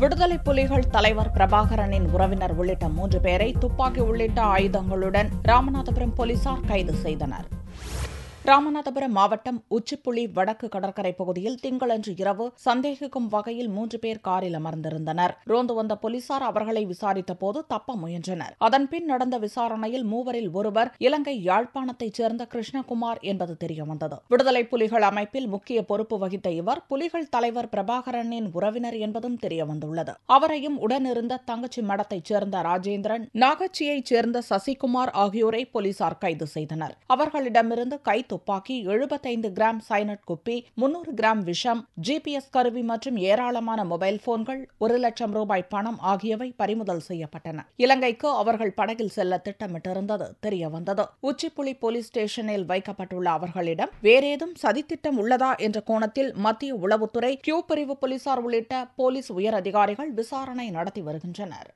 விடுதலை புலிகள் தலைவர் பிரபாகரனின் உறவினர் உள்ளிட்ட 3 பேரை துப்பாக்கி உள்ளிட்ட ஆயுதங்களுடன் ராமநாதபுரம் போலீசார் கைது செய்தனர். ராமநாதபுரம் மாவட்டம் உச்சிப்புளி வடக்கு கடற்கரை பகுதியில் திங்களன்று இரவு சந்தேகிக்கும் வகையில் 3 பேர் காரில் அமர்ந்திருந்தனர். ரோந்து வந்த போலீசார் அவர்களை விசாரித்தபோது தப்ப முயன்றனர். அதன்பின் நடந்த விசாரணையில் மூவரில் ஒருவர் இலங்கை யாழ்ப்பாணத்தைச் சேர்ந்த கிருஷ்ணகுமார் என்பது தெரியவந்தது. விடுதலை புலிகள் அமைப்பில் முக்கிய பொறுப்பு வகித்த இவர் புலிகள் தலைவர் பிரபாகரனின் உறவினர் என்பதும் தெரியவந்துள்ளது. அவரையும் உடனிருந்த தங்கச்சி மடத்தைச் சேர்ந்த ராஜேந்திரன், நாகச்சியைச் சேர்ந்த சசிகுமார் ஆகியோரை போலீசார் கைது செய்தனர். அவர்களிடமிருந்து துப்பாக்கி, 75 கிராம் சைனட் குப்பி, 300 கிராம் விஷம், GPS கருவி மற்றும் ஏராளமான மொபைல் போன்கள், 1 லட்சம் ரூபாய் பணம் ஆகியவை பறிமுதல் செய்யப்பட்டன. இலங்கைக்கு அவர்கள் படகில் செல்ல திட்டமிட்டிருந்தது தெரியவந்தது. உச்சிப்புளி போலீஸ் ஸ்டேஷனில் வைக்கப்பட்டுள்ள அவர்களிடம் வேறேதும் சதித்திட்டம் உள்ளதா என்ற கோணத்தில் மத்திய உளவுத்துறை, கியூ பிரிவு போலீசார் உள்ளிட்ட போலீஸ் உயர் அதிகாரிகள் விசாரணை நடத்தி வருகின்றனர்.